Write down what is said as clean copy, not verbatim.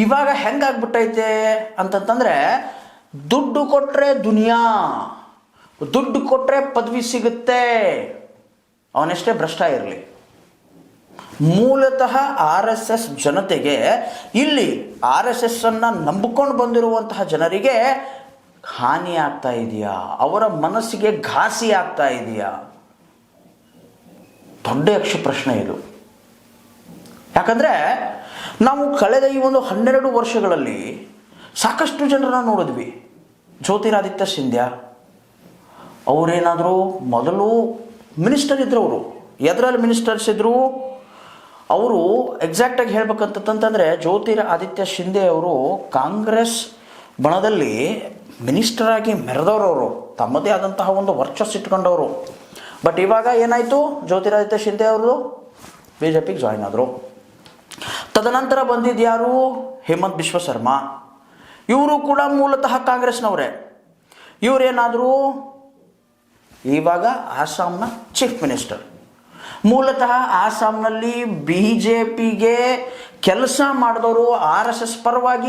ಇವಾಗ ಹೆಂಗಾಗ್ಬಿಟ್ಟೈತೆ ಅಂತಂತಂದ್ರೆ ದುಡ್ಡು ಕೊಟ್ರೆ ದುನಿಯಾ, ದುಡ್ಡು ಕೊಟ್ರೆ ಪದವಿ ಸಿಗುತ್ತೆ, ಅವನೆಷ್ಟೇ ಭ್ರಷ್ಟ ಇರಲಿ. ಮೂಲತಃ RSS ಜನತೆಗೆ, ಇಲ್ಲಿ RSS ಅನ್ನ ನಂಬಿಕೊಂಡು ಬಂದಿರುವಂತಹ ಜನರಿಗೆ ಹಾನಿ ಆಗ್ತಾ ಇದೆಯಾ, ಅವರ ಮನಸ್ಸಿಗೆ ಘಾಸಿ ಆಗ್ತಾ ಇದೆಯಾ? ದೊಡ್ಡ ಯಕ್ಷ ಪ್ರಶ್ನೆ ಇದು. ಯಾಕಂದ್ರೆ ನಾವು ಕಳೆದ ಈ ಒಂದು 12 ವರ್ಷಗಳಲ್ಲಿ ಸಾಕಷ್ಟು ಜನರನ್ನ ನೋಡಿದ್ವಿ. ಜ್ಯೋತಿರಾದಿತ್ಯ ಸಿಂಧ್ಯಾ ಅವರೇನಾದರೂ ಮೊದಲು ಮಿನಿಸ್ಟರ್ ಇದ್ರು. ಅವರು ಎದರಲ್ಲಿ ಮಿನಿಸ್ಟರ್ಸ್ ಇದ್ರು? ಅವರು ಎಕ್ಸಾಕ್ಟಾಗಿ ಹೇಳ್ಬೇಕಂತಂತಂದರೆ ಜ್ಯೋತಿರಾದಿತ್ಯ ಸಿಂಧ್ಯಾ ಅವರು ಕಾಂಗ್ರೆಸ್ ಬಣದಲ್ಲಿ ಮಿನಿಸ್ಟರ್ ಆಗಿ ಮೆರೆದವರು, ತಮ್ಮದೇ ಆದಂತಹ ಒಂದು ವರ್ಚಸ್ಸು ಇಟ್ಕೊಂಡವರು. ಬಟ್ ಇವಾಗ ಏನಾಯಿತು, ಜ್ಯೋತಿರಾದಿತ್ಯ ಸಿಂಧ್ಯಾ ಅವರು BJPಗೆ ಜಾಯ್ನ್ ಆದರು. ತದನಂತರ ಬಂದಿದ್ದು ಯಾರು? ಹೇಮಂತ್ ಬಿಶ್ವ ಶರ್ಮಾ. ಇವರು ಕೂಡ ಮೂಲತಃ ಕಾಂಗ್ರೆಸ್ನವರೇ. ಇವರೇನಾದರೂ ಇವಾಗ ಆಸಾಂನ ಚೀಫ್ ಮಿನಿಸ್ಟರ್. ಮೂಲತಃ ಆಸಾಂನಲ್ಲಿ BJPಗೆ ಕೆಲಸ ಮಾಡಿದವರು RSS ಪರವಾಗಿ